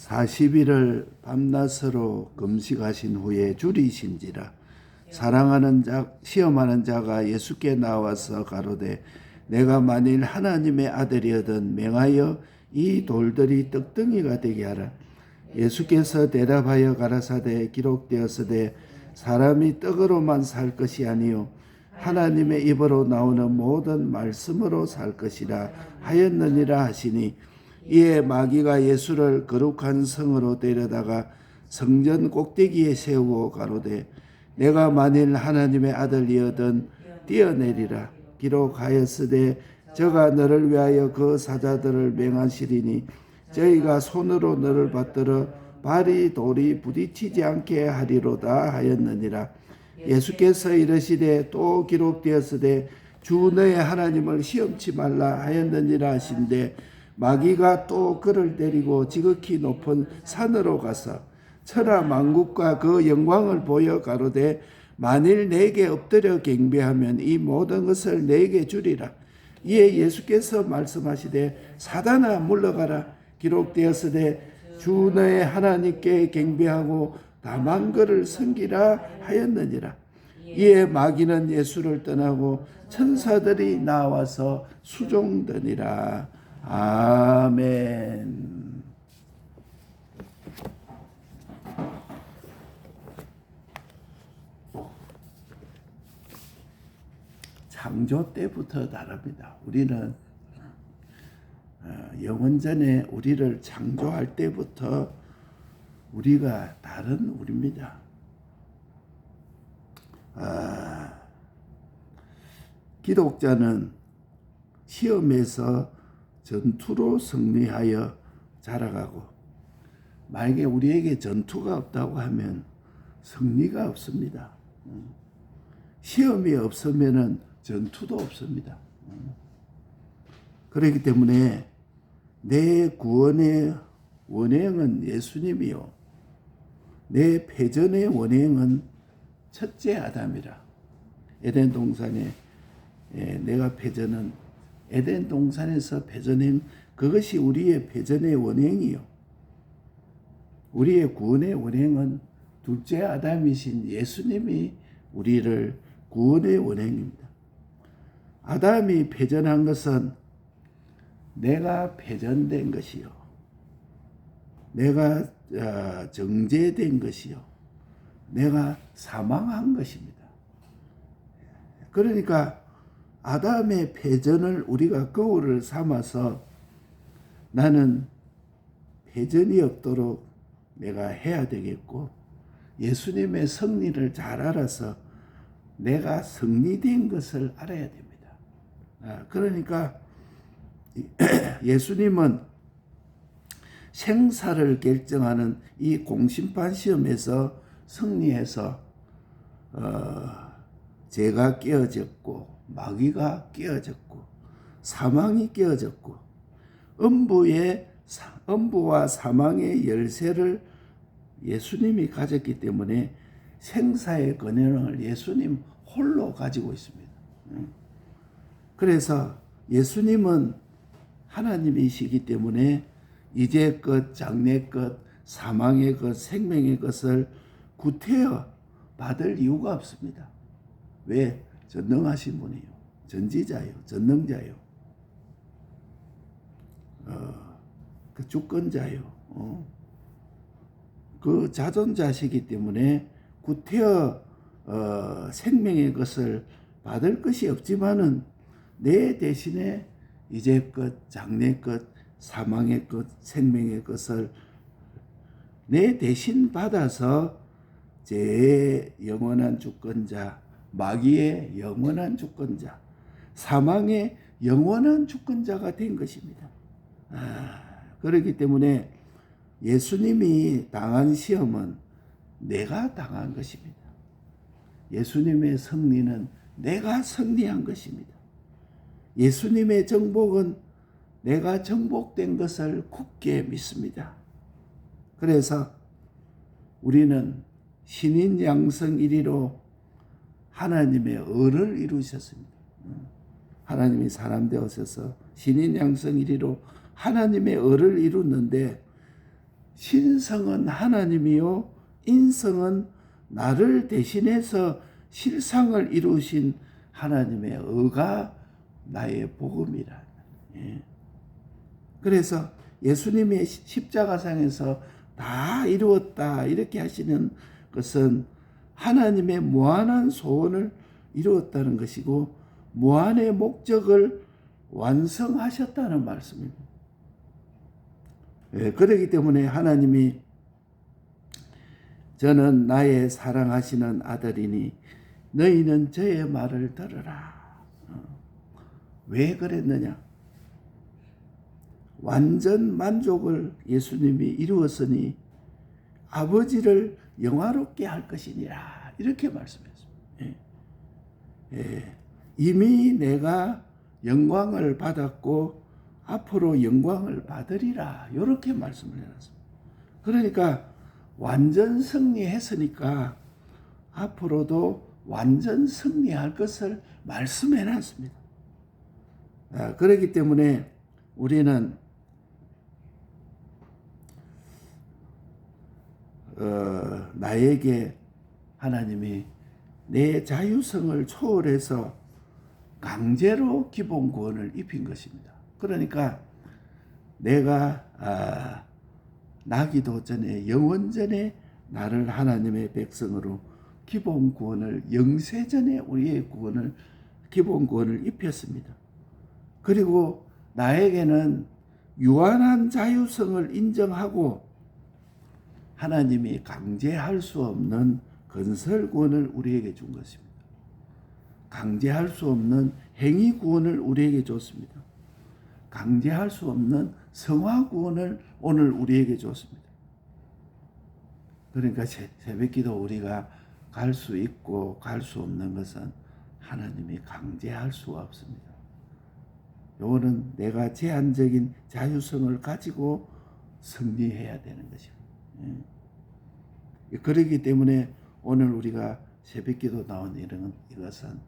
40일을 밤낮으로 금식하신 후에 줄이신지라. 사랑하는 자 시험하는 자가 예수께 나와서 가로되 내가 만일 하나님의 아들이거든 맹하여 이 돌들이 떡덩이가 되게 하라. 예수께서 대답하여 가라사대 기록되었으되 사람이 떡으로만 살 것이 아니요 하나님의 입으로 나오는 모든 말씀으로 살 것이라 하였느니라 하시니, 이에 마귀가 예수를 거룩한 성으로 데려다가 성전 꼭대기에 세우고 가로되 내가 만일 하나님의 아들이거든 뛰어내리라. 기록하였으되 저가 너를 위하여 그 사자들을 맹하시리니 저희가 손으로 너를 받들어 발이 돌이 부딪히지 않게 하리로다 하였느니라. 예수께서 이르시되 또 기록되었으되 주 너의 하나님을 시험치 말라 하였느니라 하신데, 마귀가 또 그를 데리고 지극히 높은 산으로 가서 천하 만국과 그 영광을 보여 가로되 만일 내게 엎드려 경배하면 이 모든 것을 내게 주리라. 이에 예수께서 말씀하시되 사단아 물러가라. 기록되었으되 주 너의 하나님께 경배하고 다만 그를 섬기라 하였느니라. 이에 마귀는 예수를 떠나고 천사들이 나와서 수종되니라. 아멘. 창조 때부터 다릅니다. 우리는 영원전에 우리를 창조할 때부터 우리가 다른 우리입니다. 기독자는 시험에서 전투로 승리하여 자라가고, 만약에 우리에게 전투가 없다고 하면 승리가 없습니다. 시험이 없으면 전투도 없습니다. 그렇기 때문에 내 구원의 원행은 예수님이요 내 패전의 원행은 첫째 아담이라. 에덴 동산에 내가 패전은 에덴 동산에서 패전행, 그것이 우리의 패전의 원행이요 우리의 구원의 원행은 둘째 아담이신 예수님이 우리를 구원의 원행입니다. 아담이 패전한 것은 내가 패전된 것이요 내가 정죄된 것이요 내가 사망한 것입니다. 그러니까 아담의 패전을 우리가 거울을 삼아서 나는 패전이 없도록 내가 해야 되겠고, 예수님의 승리를 잘 알아서 내가 승리된 것을 알아야 됩니다. 그러니까 예수님은 생사를 결정하는 이 공심판 시험에서 승리해서 죄가 깨어졌고 마귀가 깨어졌고 사망이 깨어졌고 음부와 사망의 열쇠를 예수님이 가졌기 때문에 생사의 권한을 예수님 홀로 가지고 있습니다. 그래서 예수님은 하나님이시기 때문에 이제 것, 장래 것, 사망의 것, 생명의 것을 구태여 받을 이유가 없습니다. 왜? 전능하신 분이요, 전지자요, 전능자요, 그 주권자요, 그 자존자시기 때문에 구태여 생명의 것을 받을 것이 없지만은 내 대신에 이제 것, 장래 것, 사망의 것, 생명의 것을 내 대신 받아서 죄의 영원한 주권자, 마귀의 영원한 주권자, 사망의 영원한 주권자가 된 것입니다. 그렇기 때문에 예수님이 당한 시험은 내가 당한 것입니다. 예수님의 승리는 내가 승리한 것입니다. 예수님의 정복은 내가 정복된 것을 굳게 믿습니다. 그래서 우리는 신인 양성 1위로 하나님의 의를 이루셨습니다. 하나님이 사람 되어서 신인 양성 1위로 하나님의 의를 이루는데, 신성은 하나님이요 인성은 나를 대신해서 실상을 이루신 하나님의 의가 나의 복음이라. 예. 그래서 예수님의 십자가상에서 다 이루었다 이렇게 하시는 것은 하나님의 무한한 소원을 이루었다는 것이고 무한의 목적을 완성하셨다는 말씀입니다. 예, 그렇기 때문에 하나님이 저는 나의 사랑하시는 아들이니 너희는 저의 말을 들으라. 왜 그랬느냐? 완전 만족을 예수님이 이루었으니 아버지를 영화롭게 할 것이니라 이렇게 말씀했습니다. 예. 예. 이미 내가 영광을 받았고 앞으로 영광을 받으리라 이렇게 말씀을 해놨습니다. 그러니까 완전 승리했으니까 앞으로도 완전 승리할 것을 말씀해놨습니다. 그렇기 때문에 우리는 나에게 하나님이 내 자유성을 초월해서 강제로 기본 구원을 입힌 것입니다. 그러니까 내가 나기도 전에 영원 전에 나를 하나님의 백성으로 기본 구원을 영세 전에 우리의 구원을 기본 구원을 입혔습니다. 그리고 나에게는 유한한 자유성을 인정하고 하나님이 강제할 수 없는 건설 구원을 우리에게 준 것입니다. 강제할 수 없는 행위 구원을 우리에게 줬습니다. 강제할 수 없는 성화 구원을 오늘 우리에게 줬습니다. 그러니까 새벽기도 우리가 갈 수 있고 갈 수 없는 것은 하나님이 강제할 수가 없습니다. 요거는 내가 제한적인 자유성을 가지고 승리해야 되는 것입니다. 그렇기 때문에 오늘 우리가 새벽기도 나온 이것은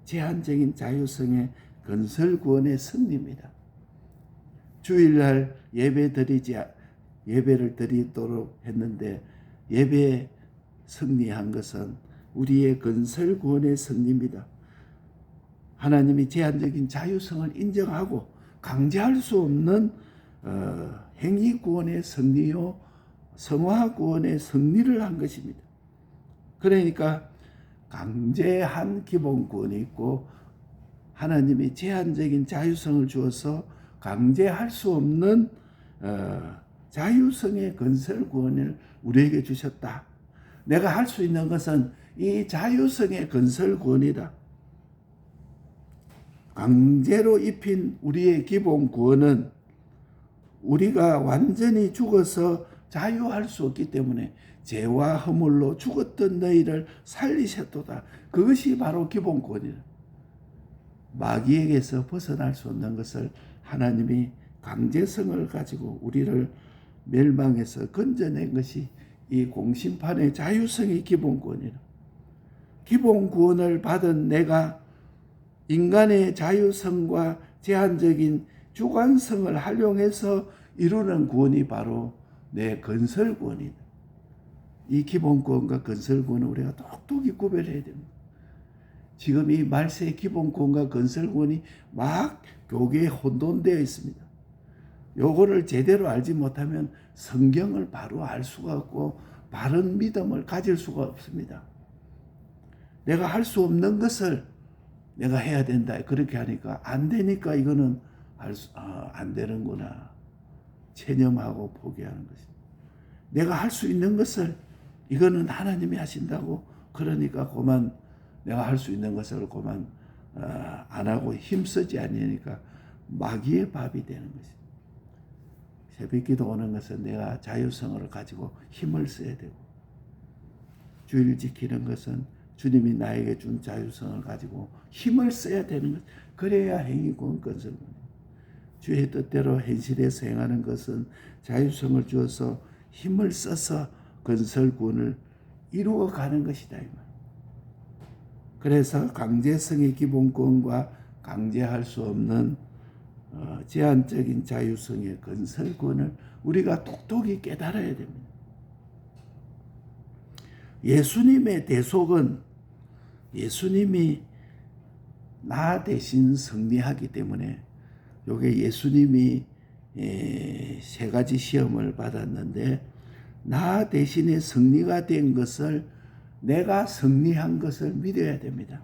제한적인 자유성의 건설 구원의 승리입니다. 주일날 예배를 드리도록 했는데 예배에 승리한 것은 우리의 건설 구원의 승리입니다. 하나님이 제한적인 자유성을 인정하고 강제할 수 없는 행위 구원의 승리요 성화 구원의 승리를 한 것입니다. 그러니까 강제한 기본 구원이 있고 하나님이 제한적인 자유성을 주어서 강제할 수 없는 자유성의 건설 구원을 우리에게 주셨다. 내가 할 수 있는 것은 이 자유성의 건설 구원이다. 강제로 입힌 우리의 기본 구원은 우리가 완전히 죽어서 자유할 수 없기 때문에 죄와 허물로 죽었던 너희를 살리셨도다. 그것이 바로 기본 구원이다. 마귀에게서 벗어날 수 없는 것을 하나님이 강제성을 가지고 우리를 멸망에서 건져낸 것이 이 공심판의 자유성의 기본 구원이다. 기본 구원을 받은 내가 인간의 자유성과 제한적인 주관성을 활용해서 이루는 구원이 바로 내 건설 구원이다. 이 기본 구원과 건설 구원을 우리가 똑똑히 구별해야 됩니다. 지금 이 말세의 기본 구원과 건설 구원이 막 교계에 혼돈되어 있습니다. 요거를 제대로 알지 못하면 성경을 바로 알 수가 없고 바른 믿음을 가질 수가 없습니다. 내가 할 수 없는 것을 내가 해야 된다. 그렇게 하니까 안 되니까 이거는 안 되는구나. 체념하고 포기하는 것입니다. 내가 할 수 있는 것을 이거는 하나님이 하신다고 그러니까 그만 내가 할 수 있는 것을 그만 안 하고 힘쓰지 않으니까 마귀의 밥이 되는 것입니다. 새벽기도 오는 것은 내가 자유성을 가지고 힘을 써야 되고 주일 지키는 것은 주님이 나에게 준 자유성을 가지고 힘을 써야 되는 것. 그래야 행위구원 건설구원. 주의 뜻대로 현실에서 행하는 것은 자유성을 주어서 힘을 써서 건설구원을 이루어가는 것이다. 그래서 강제성의 기본구원과 강제할 수 없는 제한적인 자유성의 건설권을 우리가 똑똑히 깨달아야 됩니다. 예수님의 대속은 예수님이 나 대신 승리하기 때문에, 요게 예수님이 세 가지 시험을 받았는데 나 대신에 승리가 된 것을, 내가 승리한 것을 믿어야 됩니다.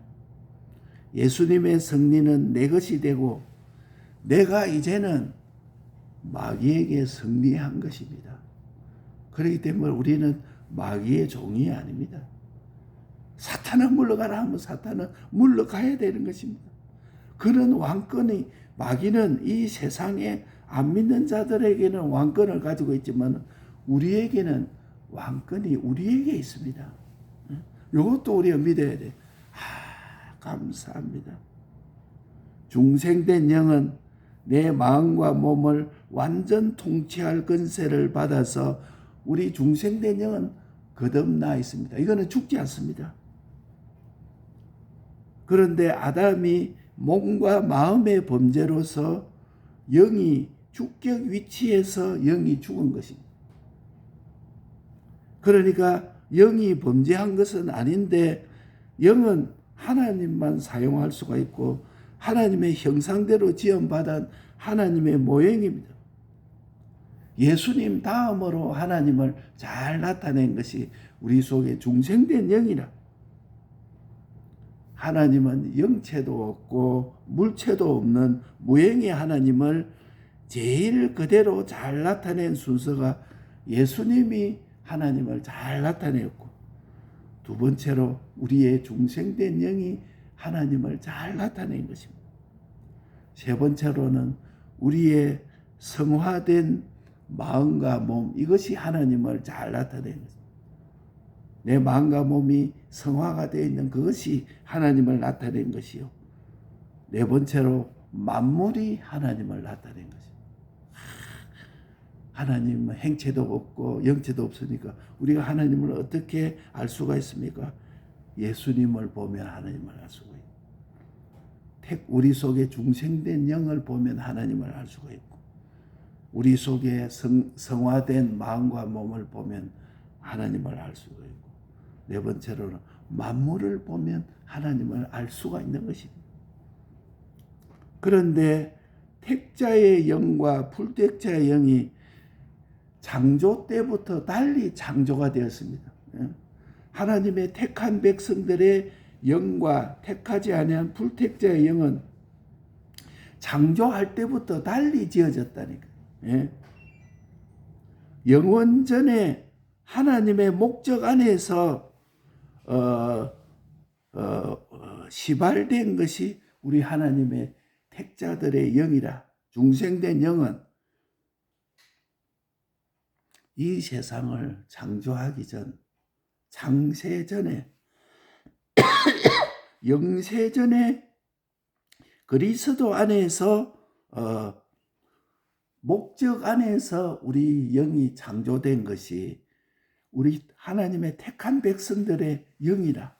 예수님의 승리는 내 것이 되고 내가 이제는 마귀에게 승리한 것입니다. 그렇기 때문에 우리는 마귀의 종이 아닙니다. 사탄은 물러가라 하면 사탄은 물러가야 되는 것입니다. 그런 왕권이, 마귀는 이 세상에 안 믿는 자들에게는 왕권을 가지고 있지만 우리에게는 왕권이 우리에게 있습니다. 이것도 우리가 믿어야 돼. 감사합니다. 중생된 영은 내 마음과 몸을 완전 통치할 권세를 받아서, 우리 중생된 영은 거듭나 있습니다. 이거는 죽지 않습니다. 그런데 아담이 몸과 마음의 범죄로서 영이 주격 위치에서 영이 죽은 것입니다. 그러니까 영이 범죄한 것은 아닌데 영은 하나님만 사용할 수가 있고 하나님의 형상대로 지음받은 하나님의 모형입니다. 예수님 다음으로 하나님을 잘 나타낸 것이 우리 속에 중생된 영이라. 하나님은 영체도 없고 물체도 없는 무형의 하나님을 제일 그대로 잘 나타낸 순서가 예수님이 하나님을 잘 나타냈고, 두 번째로 우리의 중생된 영이 하나님을 잘 나타낸 것입니다. 세 번째로는 우리의 성화된 마음과 몸, 이것이 하나님을 잘 나타낸 것입니다. 내 마음과 몸이 성화가 되어 있는 그것이 하나님을 나타낸 것이요. 네 번째로 만물이 하나님을 나타낸 것입니다. 하나님은 행체도 없고 영체도 없으니까 우리가 하나님을 어떻게 알 수가 있습니까? 예수님을 보면 하나님을 알 수가 있고, 우리 속에 중생된 영을 보면 하나님을 알 수가 있고, 우리 속에 성화된 마음과 몸을 보면 하나님을 알 수가 있고, 네 번째로는 만물을 보면 하나님을 알 수가 있는 것입니다. 그런데 택자의 영과 불택자의 영이 창조 때부터 달리 창조가 되었습니다. 하나님의 택한 백성들의 영과 택하지 아니한 불택자의 영은 창조할 때부터 달리 지어졌다니까요. 영원전에 하나님의 목적 안에서 시발된 것이 우리 하나님의 택자들의 영이라. 중생된 영은 이 세상을 창조하기 전, 창세전에, 영세전에 그리스도 안에서 목적 안에서 우리 영이 창조된 것이 우리 하나님의 택한 백성들의 영이라.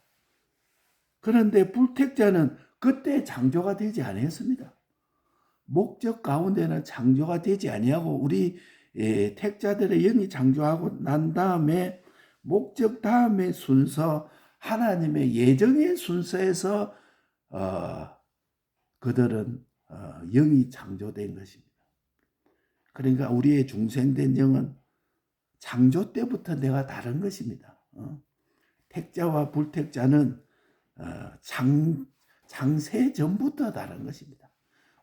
그런데 불택자는 그때 창조가 되지 아니했습니다. 목적 가운데는 창조가 되지 아니하고 우리 택자들의 영이 창조하고 난 다음에 목적 다음에 순서, 하나님의 예정의 순서에서 그들은 영이 창조된 것입니다. 그러니까 우리의 중생된 영은 창조 때부터 내가 다른 것입니다. 택자와 불택자는 창세 전부터 다른 것입니다.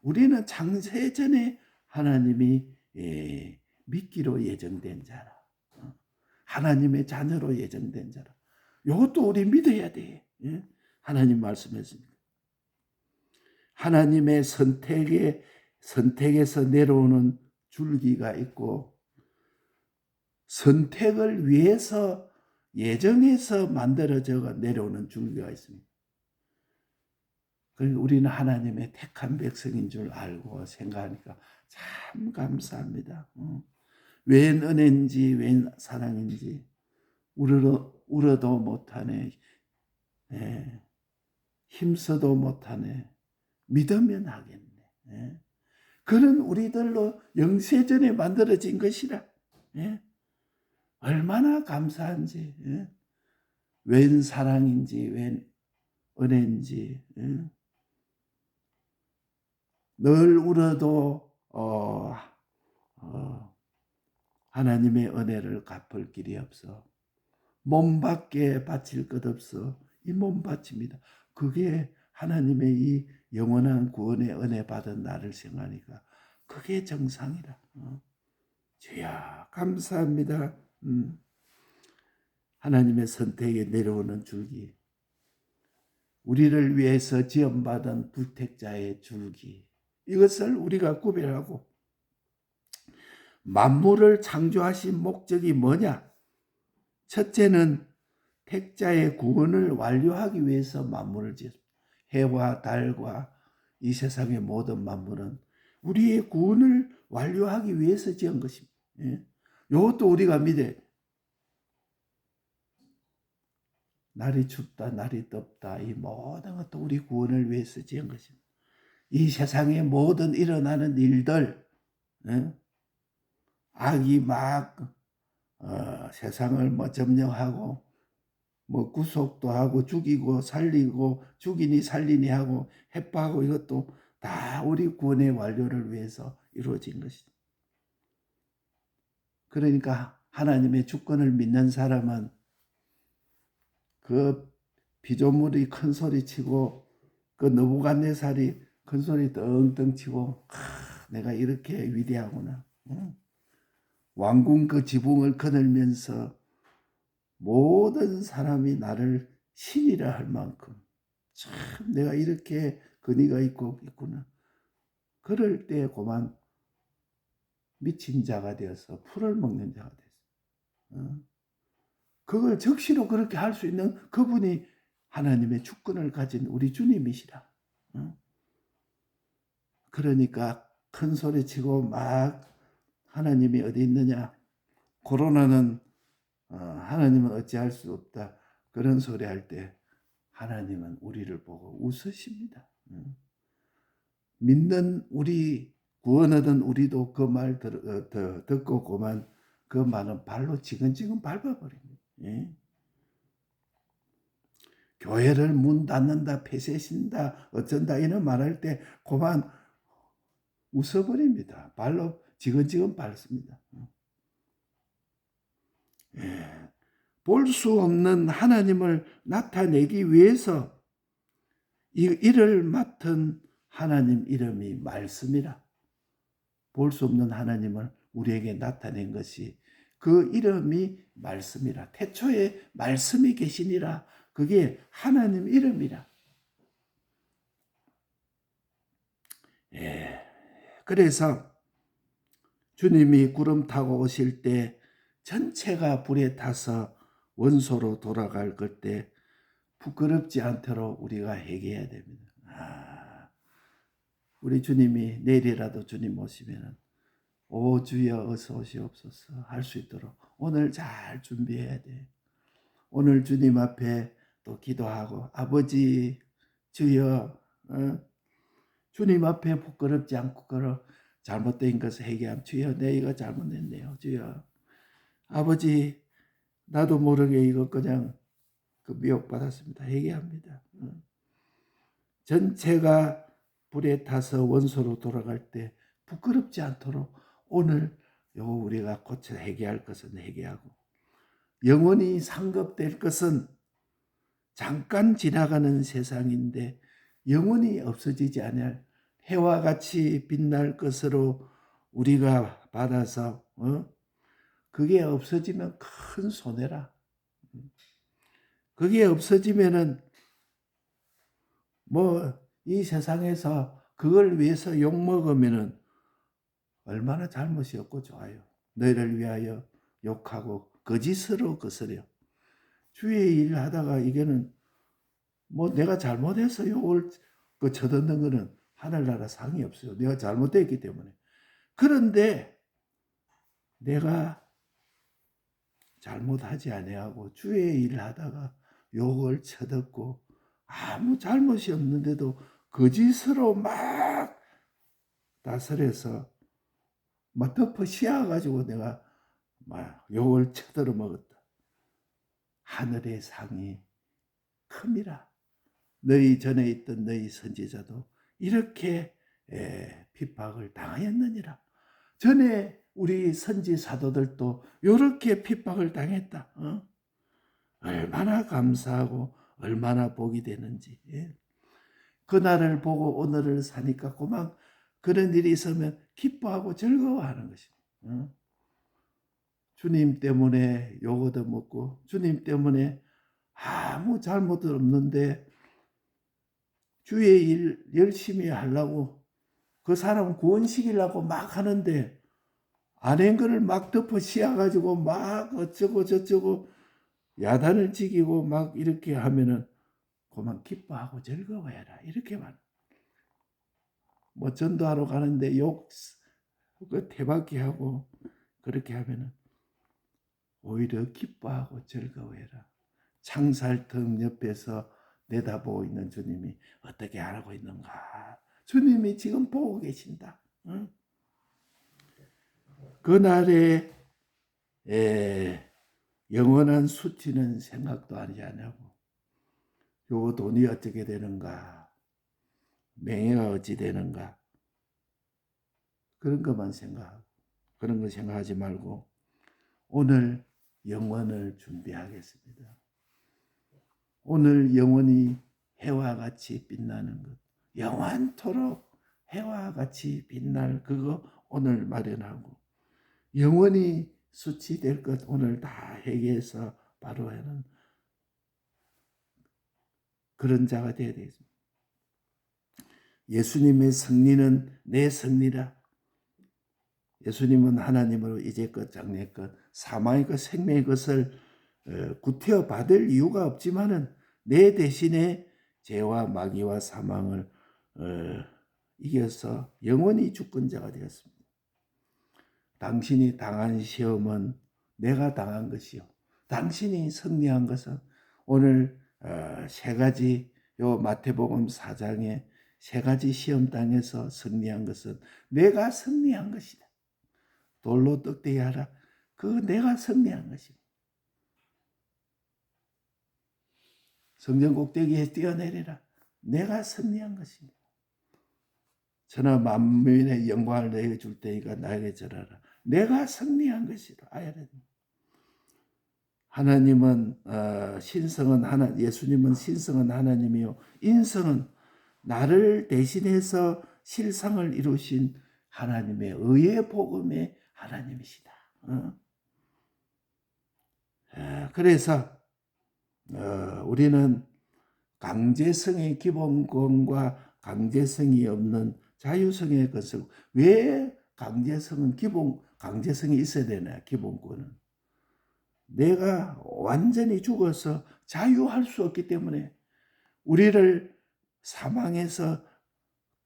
우리는 창세 전에 하나님이 믿기로 예정된 자라, 하나님의 자녀로 예정된 자라. 이것도 우리 믿어야 돼. 하나님 말씀했습니다. 하나님의 선택에서 내려오는 줄기가 있고, 선택을 위해서 예정해서 만들어져 내려오는 줄기가 있습니다. 그러니까 우리는 하나님의 택한 백성인 줄 알고 생각하니까 참 감사합니다. 웬 은혜인지 웬 사랑인지 울어도 못하네, 힘써도 못하네, 믿으면 하겠네. 그런 우리들로 영세전에 만들어진 것이라. 예? 얼마나 감사한지. 예? 웬 사랑인지 웬 은혜인지. 예? 늘 울어도 하나님의 은혜를 갚을 길이 없어. 몸밖에 바칠 것 없어. 이 몸 바칩니다. 그게 하나님의 이 영원한 구원의 은혜 받은 나를 생각하니까 그게 정상이라. 주야 감사합니다. 하나님의 선택에 내려오는 줄기, 우리를 위해서 지원받은 불택자의 줄기, 이것을 우리가 구별하고 만물을 창조하신 목적이 뭐냐? 첫째는 택자의 구원을 완료하기 위해서 만물을 지었습니다. 해와 달과 이 세상의 모든 만물은 우리의 구원을 완료하기 위해서 지은 것입니다. 예? 이것도 우리가 믿어야 돼. 날이 춥다, 날이 덥다, 이 모든 것도 우리 구원을 위해서 지은 것입니다. 이 세상의 모든 일어나는 일들, 예? 악이 막 세상을 뭐 점령하고 뭐 구속도 하고 죽이고 살리고 죽이니 살리니 하고 해파하고 이것도 다 우리 구원의 완료를 위해서 이루어진 것이죠. 그러니까 하나님의 주권을 믿는 사람은 그 피조물이 큰 소리 치고 그 느부갓네살이 큰 소리 떵떵 치고 내가 이렇게 위대하구나. 왕궁 그 지붕을 거늘면서 모든 사람이 나를 신이라 할 만큼 참 내가 이렇게 근위가 있구나. 그럴 때 그만 미친 자가 되어서 풀을 먹는 자가 됐어. 그걸 적시로 그렇게 할 수 있는 그분이 하나님의 주권을 가진 우리 주님이시라. 그러니까 큰 소리치고 막 하나님이 어디 있느냐, 코로나는 하나님은 어찌할 수 없다, 그런 소리 할 때 하나님은 우리를 보고 웃으십니다. 믿는 우리, 구원 얻은 우리도 그 말 듣고 그만 그 말은 발로 지근지근 밟아버립니다. 예? 교회를 문 닫는다, 폐쇄신다, 어쩐다 이런 말할 때 그만 웃어버립니다. 발로 지근지근 밟습니다. 예. 볼 수 없는 하나님을 나타내기 위해서 이 일을 맡은 하나님 이름이 말씀이라. 볼 수 없는 하나님을 우리에게 나타낸 것이 그 이름이 말씀이라. 태초에 말씀이 계시니라. 그게 하나님 이름이라. 예. 그래서 주님이 구름 타고 오실 때 전체가 불에 타서 원소로 돌아갈 때 부끄럽지 않도록 우리가 회개해야 됩니다. 우리 주님이 내일이라도 주님 오시면 오 주여 어서 오시옵소서 할 수 있도록 오늘 잘 준비해야 돼. 오늘 주님 앞에 또 기도하고 아버지 주여 주님 앞에 부끄럽지 않고 걸어 잘못된 것을 회개함. 주여 내 이거 잘못했네요. 주여 아버지 나도 모르게 이거 그냥 그 미혹받았습니다. 회개합니다. 전체가 불에 타서 원소로 돌아갈 때 부끄럽지 않도록 오늘 요 우리가 고쳐 회개할 것은 회개하고 영원히 상급될 것은 잠깐 지나가는 세상인데 영원히 없어지지 않을 해와 같이 빛날 것으로 우리가 받아서 그게 없어지면 큰 손해라. 그게 없어지면은 뭐 이 세상에서 그걸 위해서 욕먹으면은 얼마나 잘못이 없고 좋아요. 너희를 위하여 욕하고 거짓으로 거스려. 주의 일을 하다가 이게는 뭐 내가 잘못해서 욕을 쳐듣는 거는 하늘나라 상이 없어요. 내가 잘못됐기 때문에. 그런데 내가 잘못하지 아니하고 주의 일을 하다가 욕을 쳐듣고 아무 잘못이 없는데도 거짓으로 막 다스려서 막 덮어 씌워가지고 내가 막 욕을 쳐들어 먹었다. 하늘의 상이 큼이라. 너희 전에 있던 너희 선지자도 이렇게 핍박을 당하였느니라. 전에 우리 선지 사도들도 이렇게 핍박을 당했다. 얼마나 감사하고 얼마나 복이 되는지. 그날을 보고 오늘을 사니까 고막 그런 일이 있으면 기뻐하고 즐거워하는 것입니다. 주님 때문에 욕 얻어먹고 주님 때문에 아무 잘못도 없는데 주의 일 열심히 하려고 그 사람 구원시키려고 막 하는데 아닌 거를 막 덮어 씌워가지고 막 어쩌고 저쩌고 야단을 지기고 막 이렇게 하면은 그만 기뻐하고 즐거워해라. 이렇게만. 뭐 전도하러 가는데 욕 그 대박이 하고 그렇게 하면은 오히려 기뻐하고 즐거워해라. 창살턱 옆에서 내다보고 있는 주님이 어떻게 하고 있는가. 주님이 지금 보고 계신다. 그날에 영원한 수치는 생각도 하지 않냐고. 요 돈이 어떻게 되는가. 명예가 어찌 되는가. 그런 것만 생각하고 그런 거 생각하지 말고 오늘 영원을 준비하겠습니다. 오늘 영원히 해와 같이 빛나는 것, 영원토록 해와 같이 빛날 그거 오늘 마련하고 영원히 수치될 것 오늘 다 회개해서 바로 하는 그런 자가 되어야 되겠습니다. 예수님의 승리는 내 승리라. 예수님은 하나님으로 이제껏 장래껏 사망의 것 생명의 것을 구태여 받을 이유가 없지만은 내 대신에 죄와 마귀와 사망을 이겨서 영원히 주권자가 되었습니다. 당신이 당한 시험은 내가 당한 것이요. 당신이 승리한 것은 오늘 세 가지 요 마태복음 4장에 세 가지 시험 당해서 승리한 것은 내가 승리한 것이다. 돌로 떡대기 하라. 그 내가 승리한 것입니다. 성전 꼭대기에 뛰어내리라. 내가 승리한 것입니다. 천하 만민의 영광을 내게 줄 테니까 나에게 절하라. 내가 승리한 것이라. 하나님은 신성은 예수님은 신성은 하나님이요 인성은 나를 대신해서 실상을 이루신 하나님의 의의 복음의 하나님이시다. 그래서 우리는 강제성의 기본권과 강제성이 없는 자유성의 것을 왜 강제성이 있어야 되나? 기본권은 내가 완전히 죽어서 자유할 수 없기 때문에 우리를 사망에서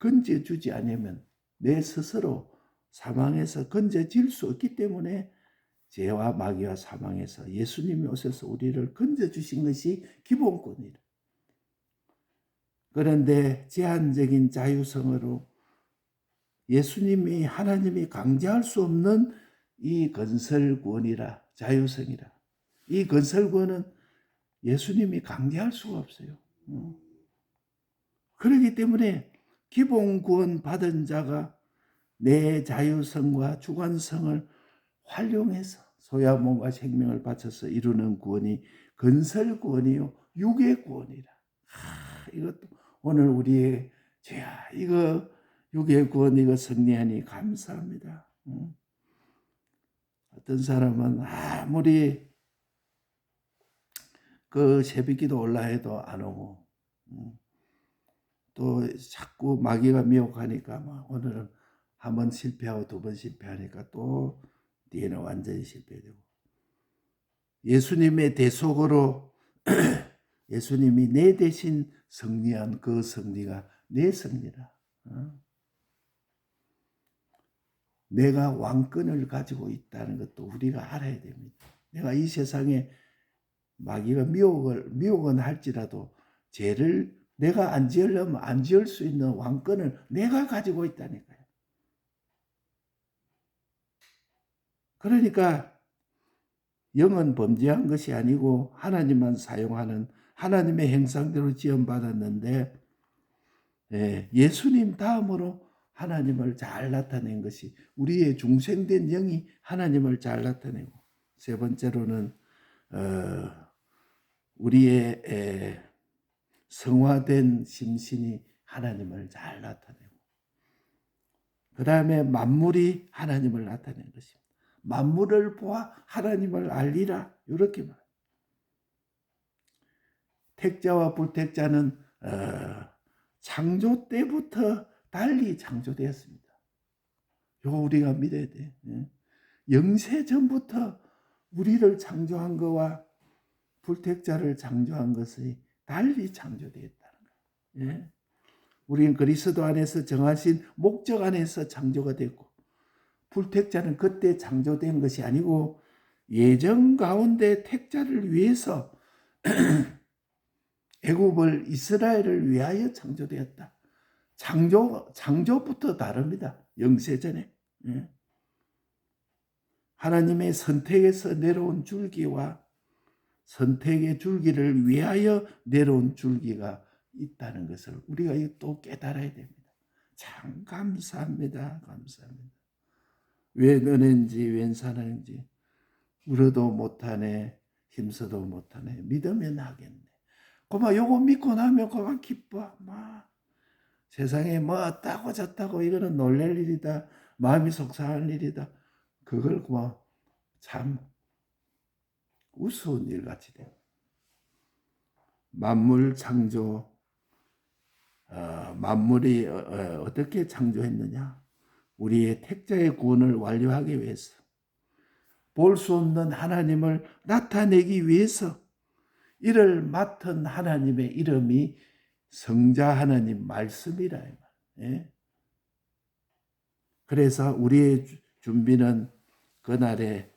건져주지 않으면 내 스스로 사망에서 건져질 수 없기 때문에 죄와 마귀와 사망에서 예수님이 오셔서 우리를 건져주신 것이 기본권이다. 그런데 제한적인 자유성으로 예수님이 하나님이 강제할 수 없는 이 건설권이라 자유성이라 이 건설권은 예수님이 강제할 수가 없어요. 그렇기 때문에 기본권 받은 자가 내 자유성과 주관성을 활용해서 소야 몸과 생명을 바쳐서 이루는 구원이 건설구원이요 육의 구원이라. 이것도 오늘 우리의 죄야 이거 육의 구원 이거 승리하니 감사합니다. 어떤 사람은 아무리 그 새벽기도 올라 해도 안 오고 또 자꾸 마귀가 미혹하니까 막 오늘은 한 번 실패하고 두 번 실패하니까 또 뒤에는 완전히 실패되고 예수님의 대속으로 예수님이 내 대신 승리한 그 승리가 내 승리라. 내가 왕권을 가지고 있다는 것도 우리가 알아야 됩니다. 내가 이 세상에 마귀가 미혹은 할지라도 죄를 내가 안 지으려면 안 지을 수 있는 왕권을 내가 가지고 있다니까요. 그러니까 영은 범죄한 것이 아니고 하나님만 사용하는 하나님의 형상대로 지음받았는데 예수님 다음으로 하나님을 잘 나타낸 것이 우리의 중생된 영이 하나님을 잘 나타내고, 세 번째로는 우리의 성화된 심신이 하나님을 잘 나타내고, 그 다음에 만물이 하나님을 나타낸 것입니다. 만물을 보아 하나님을 알리라, 이렇게 말. 택자와 불택자는 창조 때부터 달리 창조되었습니다. 이거 우리가 믿어야 돼. 영세 전부터 우리를 창조한 것과 불택자를 창조한 것이 달리 창조되었다는 거예요. 우리는 그리스도 안에서 정하신 목적 안에서 창조가 됐고, 불택자는 그때 창조된 것이 아니고 예정 가운데 택자를 위해서 애굽을 이스라엘을 위하여 창조되었다. 창조부터 다릅니다. 영세전에. 하나님의 선택에서 내려온 줄기와 선택의 줄기를 위하여 내려온 줄기가 있다는 것을 우리가 또 깨달아야 됩니다. 참 감사합니다. 감사합니다. 왜 너는지 웬 사나인지 울어도 못하네, 힘써도 못하네, 믿으면 하겠네. 그만 요거 믿고 나면 그만 기뻐. 막 세상에 뭐 어따고 저따고 이거는 놀랄 일이다, 마음이 속상할 일이다, 그걸 그만 참 우스운 일 같이 돼요. 만물 창조, 만물이 어떻게 창조했느냐? 우리의 택자의 구원을 완료하기 위해서, 볼 수 없는 하나님을 나타내기 위해서 이를 맡은 하나님의 이름이 성자 하나님 말씀이라. 그래서 우리의 준비는 그날에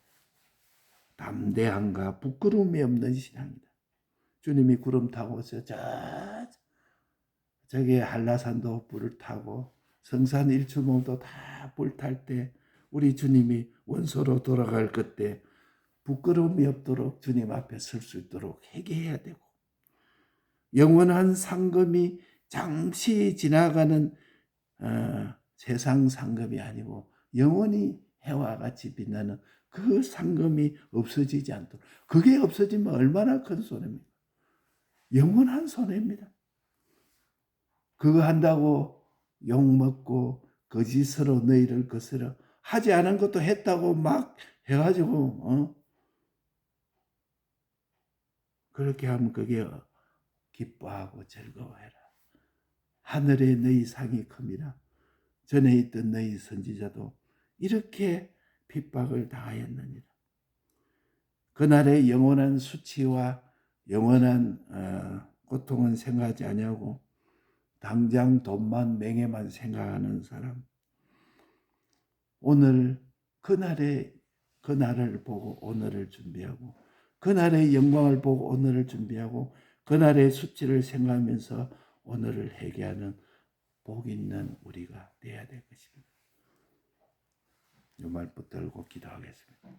담대함과 부끄러움이 없는 신앙이다. 주님이 구름 타고 오셔 저기 한라산도 불을 타고 성산 일출봉도 다 불 탈 때 우리 주님이 원소로 돌아갈 그때 부끄러움이 없도록 주님 앞에 설 수 있도록 회개해야 되고, 영원한 상금이 잠시 지나가는 세상 상금이 아니고 영원히 해와 같이 빛나는 그 상금이 없어지지 않도록, 그게 없어지면 얼마나 큰 손해입니까? 영원한 손해입니다. 그거 한다고 욕먹고 거짓으로 너희를 거스려 하지 않은 것도 했다고 막 해가지고 그렇게 하면 그게 기뻐하고 즐거워해라. 하늘에 너희 상이 큽니다. 전에 있던 너희 선지자도 이렇게 핍박을 당하였느니라. 그날의 영원한 수치와 영원한 고통은 생각하지 아니하고 당장 돈만 명예만 생각하는 사람, 오늘 그날을 보고 오늘을 준비하고, 그날의 영광을 보고 오늘을 준비하고, 그날의 수치를 생각하면서 오늘을 회개하는 복 있는 우리가 되어야 될 것입니다. 이 말 붙들고 기도하겠습니다.